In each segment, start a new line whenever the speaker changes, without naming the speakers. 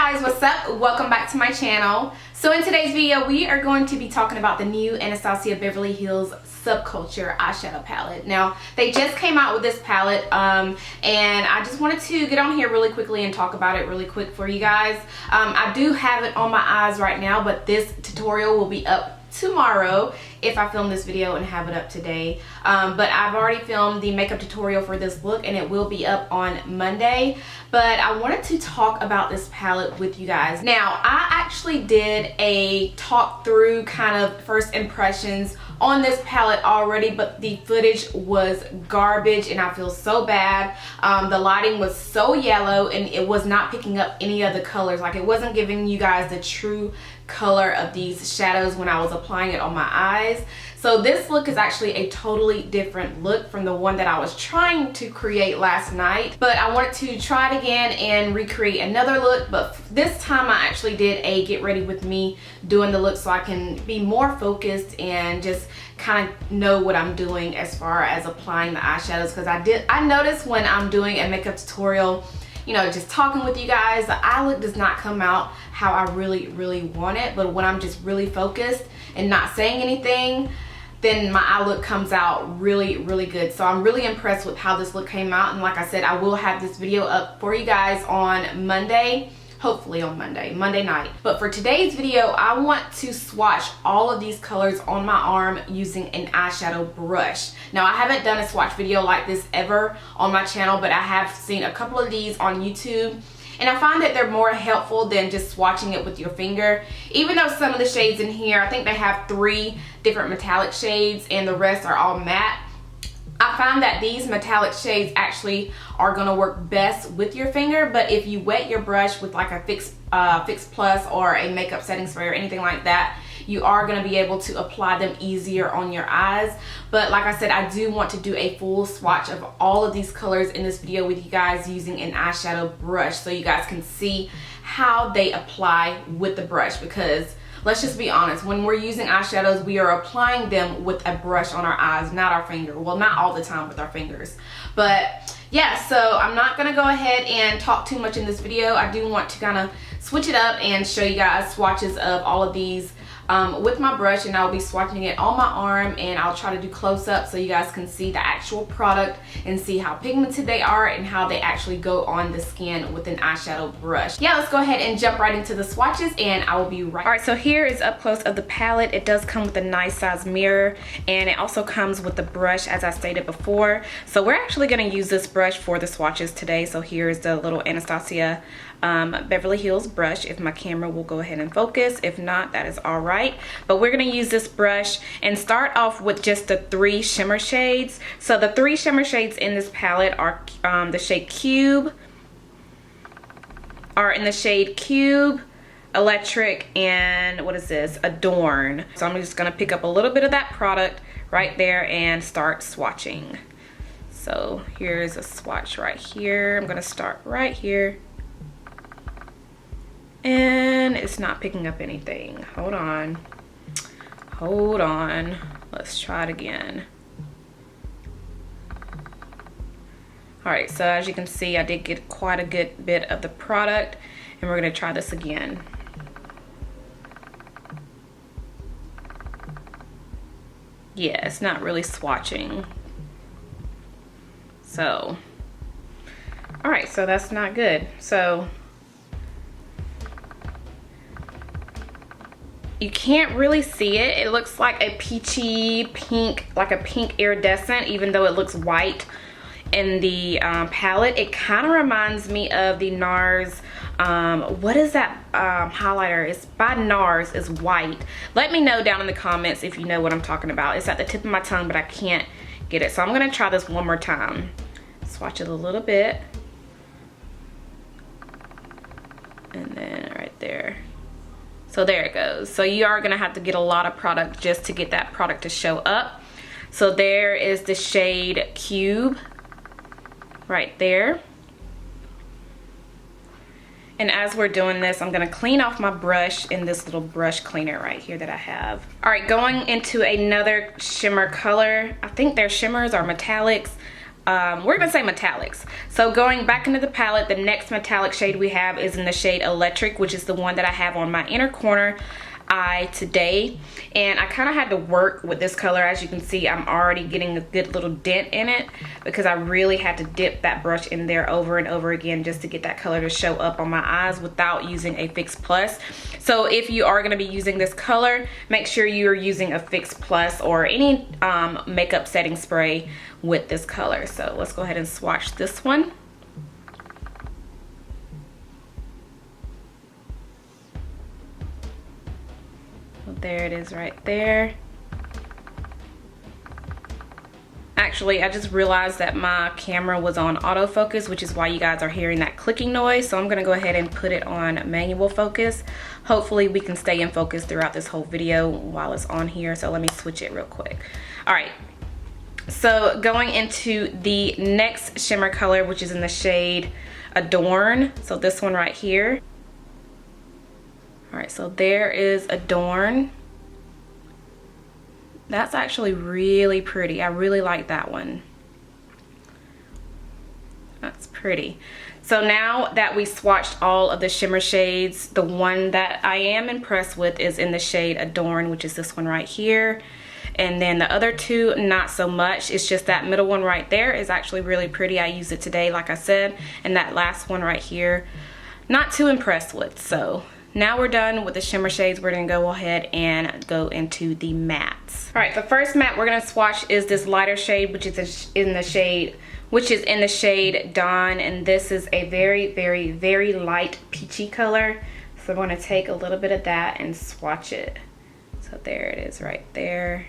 guys, what's up? Welcome back to my channel. So in today's video we are going to be talking about the new Anastasia Beverly Hills Subculture eyeshadow palette. Now they just came out with this palette and I just wanted to get on here really quickly and talk about it really quick for you guys. I do have it on my eyes right now, but this tutorial will be up tomorrow if I film this video and have it up today. But I've already filmed the makeup tutorial for this look and it will be up on Monday. But I wanted to talk about this palette with you guys. Now I actually did a talk through kind of first impressions on this palette already, but the footage was garbage and I feel so bad. The lighting was so yellow and it was not picking up any of the colors. Like, it wasn't giving you guys the true color of these shadows when I was applying it on my eyes. So this look is actually a totally different look from the one that I was trying to create last night. But I wanted to try it again and recreate another look, but this time I actually did a get ready with me doing the look so I can be more focused and just kind of know what I'm doing as far as applying the eyeshadows. Because I noticed when I'm doing a makeup tutorial, you know, just talking with you guys, the eye look does not come out how I really want it. But when I'm just really focused and not saying anything, then my eye look comes out really good. So I'm really impressed with how this look came out. And like I said, I will have this video up for you guys on Monday. Hopefully on Monday night. But for today's video, I want to swatch all of these colors on my arm using an eyeshadow brush. Now I haven't done a swatch video like this ever on my channel, but I have seen a couple of these on YouTube. And I find that they're more helpful than just swatching it with your finger. Even though some of the shades in here, I think they have 3 different metallic shades and the rest are all matte. I found that these metallic shades actually are going to work best with your finger, but if you wet your brush with like a Fix Plus or a makeup setting spray or anything like that, you are going to be able to apply them easier on your eyes. But like I said, I do want to do a full swatch of all of these colors in this video with you guys using an eyeshadow brush so you guys can see how they apply with the brush. Because let's just be honest, when we're using eyeshadows, we are applying them with a brush on our eyes, not our finger. Well, not all the time with our fingers. But yeah, so I'm not gonna go ahead and talk too much in this video. I do want to kind of switch it up and show you guys swatches of all of these with my brush, and I'll be swatching it on my arm, and I'll try to do close-up so you guys can see the actual product and see how pigmented they are and how they actually go on the skin with an eyeshadow brush. Yeah, let's go ahead and jump right into the swatches and I will be right. Alright, so here is up close of the palette. It does come with a nice size mirror and it also comes with the brush as I stated before. So we're actually going to use this brush for the swatches today. So here is the little Anastasia Beverly Hills brush, if my camera will go ahead and focus. If not, that is all right. But we're going to use this brush and start off with just the 3 shimmer shades. So the 3 shimmer shades in this palette are the shade Cube, Electric, and what is this? Adorn. So I'm just going to pick up a little bit of that product right there and start swatching. So here's a swatch right here. I'm going to start right here. And it's not picking up anything. Hold on. Let's try it again. Alright, so as you can see, I did get quite a good bit of the product, and we're going to try this again. Yeah, it's not really swatching. So, alright, so that's not good. So you can't really see it. It looks like a peachy pink, like a pink iridescent, even though it looks white in the palette. It kind of reminds me of the NARS, what is that highlighter? It's by NARS, it's white. Let me know down in the comments if you know what I'm talking about. It's at the tip of my tongue, but I can't get it. So I'm gonna try this one more time. Swatch it a little bit. And then right there. So there it goes. So you are gonna have to get a lot of product just to get that product to show up. So there is the shade Cube right there. And as we're doing this, I'm gonna clean off my brush in this little brush cleaner right here that I have. All right, going into another shimmer color. I think they're shimmers or metallics. we're gonna say metallics. So going back into the palette, the next metallic shade we have is in the shade Electric, which is the one that I have on my inner corner eye today. And I kind of had to work with this color. As you can see, I'm already getting a good little dent in it because I really had to dip that brush in there over and over again just to get that color to show up on my eyes without using a Fix Plus. So if you are going to be using this color, make sure you're using a Fix Plus or any makeup setting spray with this color. So let's go ahead and swatch this one. There it is right there. Actually, I just realized that my camera was on autofocus, which is why you guys are hearing that clicking noise. So I'm gonna go ahead and put it on manual focus. Hopefully we can stay in focus throughout this whole video while it's on here. So let me switch it real quick. All right, so going into the next shimmer color, which is in the shade Adorn. So this one right here. All right, so there is Adorn. That's actually really pretty. I really like that one. That's pretty. So now that we swatched all of the shimmer shades, the one that I am impressed with is in the shade Adorn, which is this one right here. And then the other two, not so much. It's just that middle one right there is actually really pretty. I used it today, like I said. And that last one right here, not too impressed with. So now we're done with the shimmer shades. We're gonna go ahead and go into the mattes. All right, the first matte we're gonna swatch is this lighter shade, which is in the shade Dawn, and this is a very, very, very light peachy color. So I'm gonna take a little bit of that and swatch it. So there it is right there.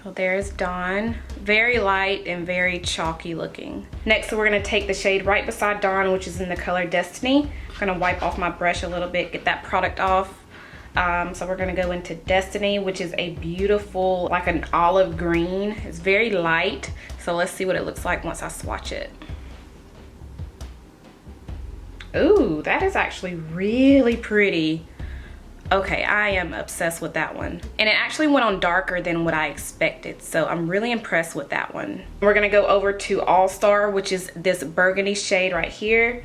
So there's Dawn, very light and very chalky looking. Next, we're gonna take the shade right beside Dawn, which is in the color Destiny. I'm gonna wipe off my brush a little bit, get that product off. So we're gonna go into Destiny, which is a beautiful, like an olive green. It's very light. So let's see what it looks like once I swatch it. Ooh, that is actually really pretty. Okay, I am obsessed with that one. And it actually went on darker than what I expected. So I'm really impressed with that one. We're gonna go over to All Star, which is this burgundy shade right here.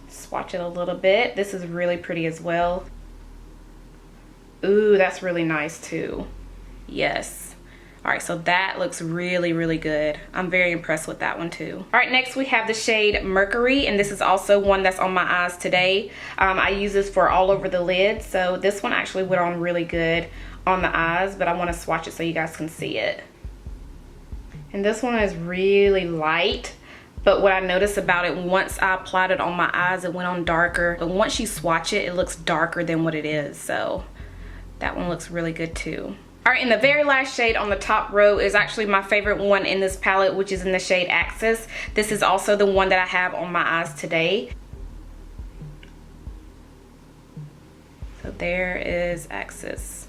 Swatch it a little bit. This is really pretty as well. Ooh, that's really nice too. Yes. All right, so that looks really, really good. I'm very impressed with that one too. All right, next we have the shade Mercury, and this is also one that's on my eyes today. I use this for all over the lid, so this one actually went on really good on the eyes, but I want to swatch it so you guys can see it. And this one is really light, but what I noticed about it, once I applied it on my eyes, it went on darker. But once you swatch it, it looks darker than what it is, so that one looks really good too. All right, and the very last shade on the top row is actually my favorite one in this palette, which is in the shade Axis. This is also the one that I have on my eyes today. So there is Axis.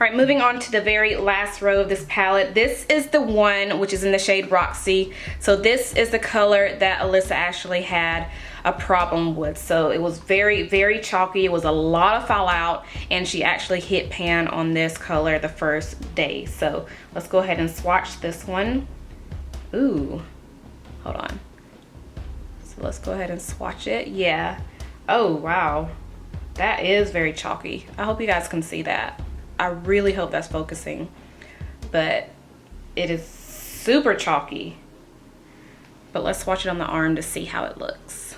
All right, moving on to the very last row of this palette. This is the one which is in the shade Roxy. So this is the color that Alyssa actually had a problem with. So it was very, very chalky. It was a lot of fallout, and she actually hit pan on this color the first day. So let's go ahead and swatch this one. Ooh, hold on. So let's go ahead and swatch it. Yeah. Oh, wow. That is very chalky. I hope you guys can see that. I really hope that's focusing, but it is super chalky. But let's swatch it on the arm to see how it looks.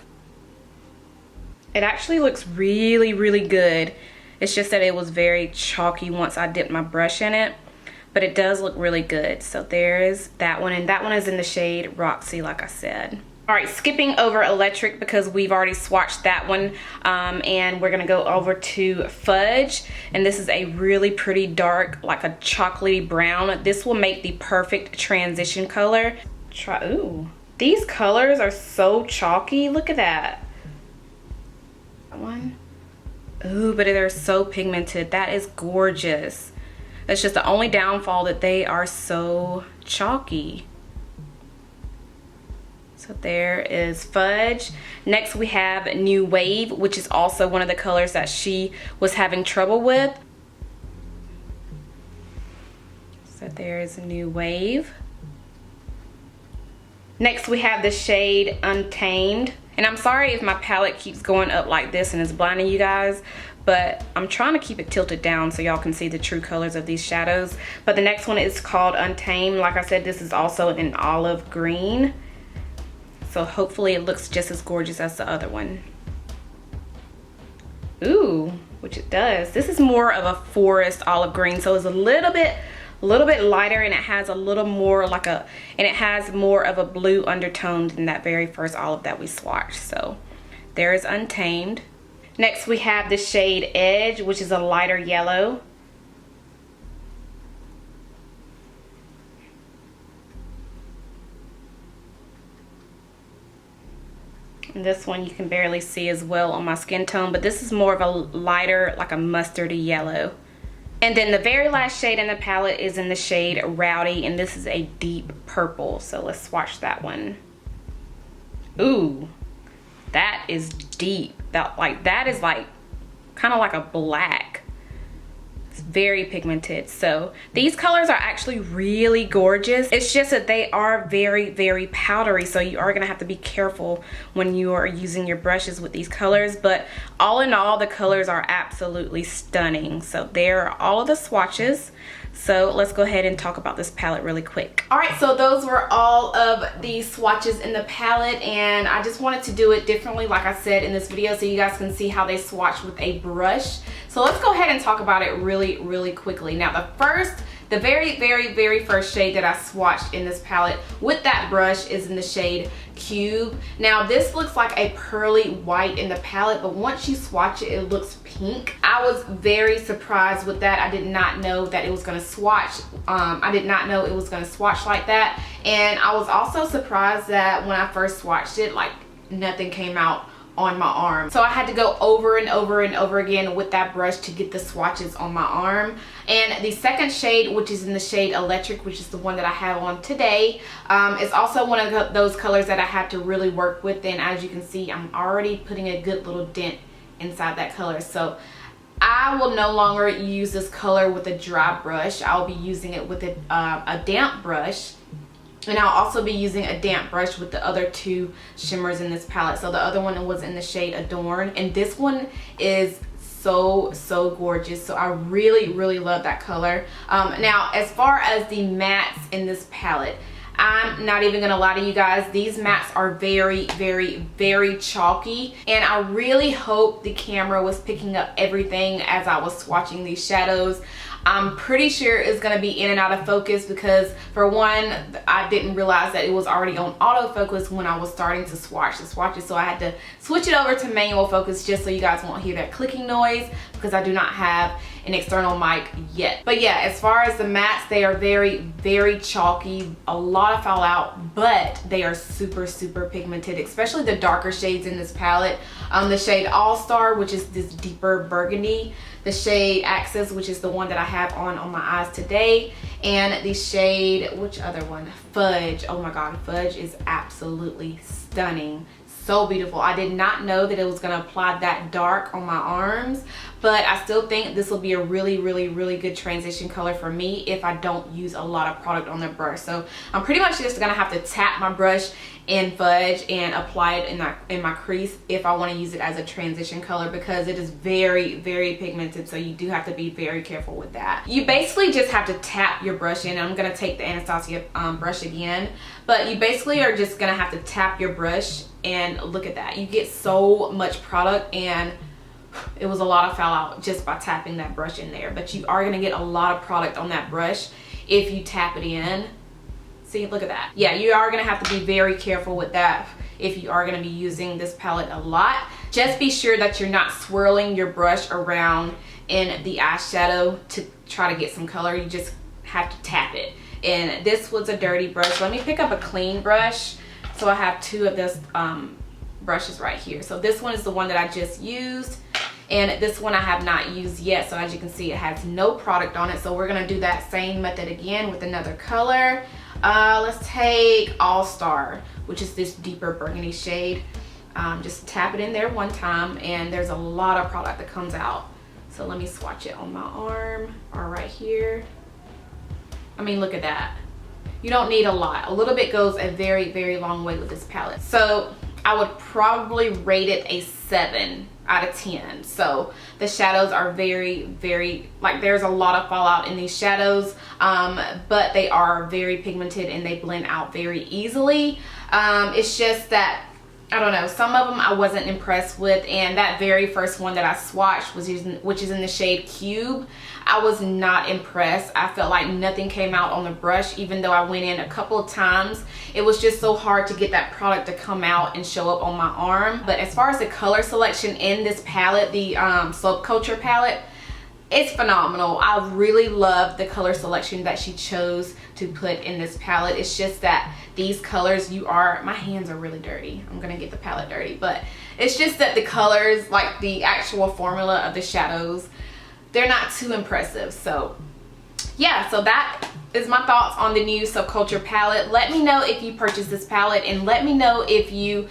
It actually looks really, really good. It's just that it was very chalky once I dipped my brush in it, but it does look really good. So there's that one, and that one is in the shade Roxy, like I said. All right, skipping over Electric because we've already swatched that one, and we're gonna go over to Fudge, and this is a really pretty dark, like a chocolatey brown. This will make the perfect transition color. Ooh, these colors are so chalky. Look at that. One. Ooh, but they're so pigmented. That is gorgeous. That's just the only downfall, that they are so chalky. So there is Fudge. Next we have New Wave, which is also one of the colors that she was having trouble with. So there is New Wave. Next we have the shade Untamed. And I'm sorry if my palette keeps going up like this and it's blinding you guys, but I'm trying to keep it tilted down so y'all can see the true colors of these shadows. But the next one is called Untamed. Like I said, this is also an olive green. So hopefully it looks just as gorgeous as the other one. Ooh, which it does. This is more of a forest olive green, so it's a little bit lighter, and it has a little more and it has more of a blue undertone than that very first olive that we swatched. So there is Untamed. Next we have the shade Edge, which is a lighter yellow. And this one you can barely see as well on my skin tone, but this is more of a lighter, like a mustardy yellow. And then the very last shade in the palette is in the shade Rowdy, and this is a deep purple. So let's swatch that one. Ooh, that is deep. That is like kind of like a black. It's very pigmented. So these colors are actually really gorgeous. It's just that they are very, very powdery, so you are gonna have to be careful when you are using your brushes with these colors. But all in all, the colors are absolutely stunning. So there are all of the swatches. So let's go ahead and talk about this palette really quick. All right, so those were all of the swatches in the palette, and I just wanted to do it differently, like I said in this video, so you guys can see how they swatch with a brush. So let's go ahead and talk about it really, really quickly. Now the very first shade that I swatched in this palette with that brush is in the shade Cube. Now this looks like a pearly white in the palette, but once you swatch it, it looks pink. I was very surprised with that. I did not know that it was gonna swatch. I did not know it was gonna swatch like that. And I was also surprised that when I first swatched it, like nothing came out on my arm. So I had to go over and over and over again with that brush to get the swatches on my arm. And the second shade, which is in the shade Electric, which is the one that I have on today, is also one of those colors that I had to really work with. And as you can see, I'm already putting a good little dent inside that color. So I will no longer use this color with a dry brush. I'll be using it with a damp brush. And I'll also be using a damp brush with the other two shimmers in this palette. So the other one was in the shade Adorn, and this one is so gorgeous. So I really love that color. Now as far as the mattes in this palette, I'm not even gonna lie to you guys, these mattes are very chalky, and I really hope the camera was picking up everything as I was swatching these shadows. I'm pretty sure it's gonna be in and out of focus because, for one, I didn't realize that it was already on autofocus when I was starting to swatch the swatches, so I had to switch it over to manual focus just so you guys won't hear that clicking noise, because I do not have an external mic yet. But yeah, as far as the mattes, they are very chalky, a lot of fallout, but they are super pigmented, especially the darker shades in this palette. The shade All Star, which is this deeper burgundy, the shade Access, which is the one that I have on my eyes today, and the shade, which other one? Fudge. Oh my god, Fudge is absolutely stunning. So beautiful. I did not know that it was going to apply that dark on my arms, but I still think this will be a really good transition color for me if I don't use a lot of product on the brush. So I'm pretty much just going to have to tap my brush in Fudge and apply it in my crease if I want to use it as a transition color, because it is very pigmented, so you do have to be very careful with that. You basically just have to tap your brush in. I'm going to take the Anastasia brush again, but you basically are just going to have to tap your brush, and look at that. You get so much product, and it was a lot of fallout just by tapping that brush in there, but you are going to get a lot of product on that brush if you tap it in. See, look at that. Yeah, you are going to have to be very careful with that if you are going to be using this palette a lot. Just be sure that you're not swirling your brush around in the eyeshadow to try to get some color. You just have to tap it. And this was a dirty brush. Let me pick up a clean brush. So I have two of this brushes right here. So this one is the one that I just used, and this one I have not used yet. So as you can see, it has no product on it. So we're gonna do that same method again with another color. Let's take All Star, which is this deeper burgundy shade. Just tap it in there one time, and there's a lot of product that comes out. So let me swatch it on my arm or right here. I mean, look at that. You don't need a lot. A little bit goes a very, very long way with this palette. So I would probably rate it a 7 out of 10. So the shadows are very, very, like, there's a lot of fallout in these shadows, but they are very pigmented and they blend out very easily. It's just that, I don't know, some of them I wasn't impressed with, and that very first one that I swatched, which is in the shade Cube, I was not impressed. I felt like nothing came out on the brush, even though I went in a couple of times. It was just so hard to get that product to come out and show up on my arm. But as far as the color selection in this palette, the Subculture palette, it's phenomenal. I really love the color selection that she chose to put in this palette. It's just that these colors, my hands are really dirty. I'm gonna get the palette dirty, but it's just that the colors, like the actual formula of the shadows, they're not too impressive. So yeah, so that is my thoughts on the new Subculture palette. Let me know if you purchased this palette, and let me know if you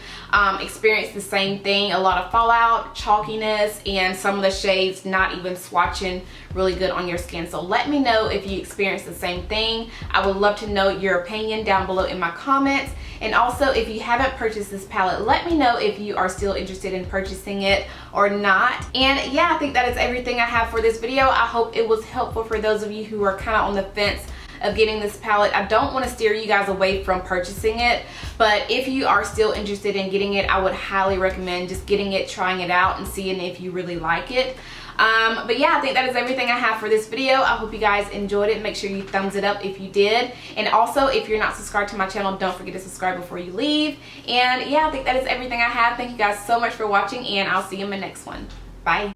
experienced the same thing, a lot of fallout, chalkiness, and some of the shades not even swatching really good on your skin. So let me know if you experienced the same thing. I would love to know your opinion down below in my comments. And also, if you haven't purchased this palette, let me know if you are still interested in purchasing it or not. And yeah, I think that is everything I have for this video. I hope it was helpful for those of you who are kind of on the fence of getting this palette. I don't want to steer you guys away from purchasing it, but if you are still interested in getting it, I would highly recommend just getting it, trying it out, and seeing if you really like it. But yeah, I think that is everything I have for this video. I hope you guys enjoyed it. Make sure you thumbs it up if you did. And also, if you're not subscribed to my channel, don't forget to subscribe before you leave. And yeah, I think that is everything I have. Thank you guys so much for watching, and I'll see you in my next one. Bye.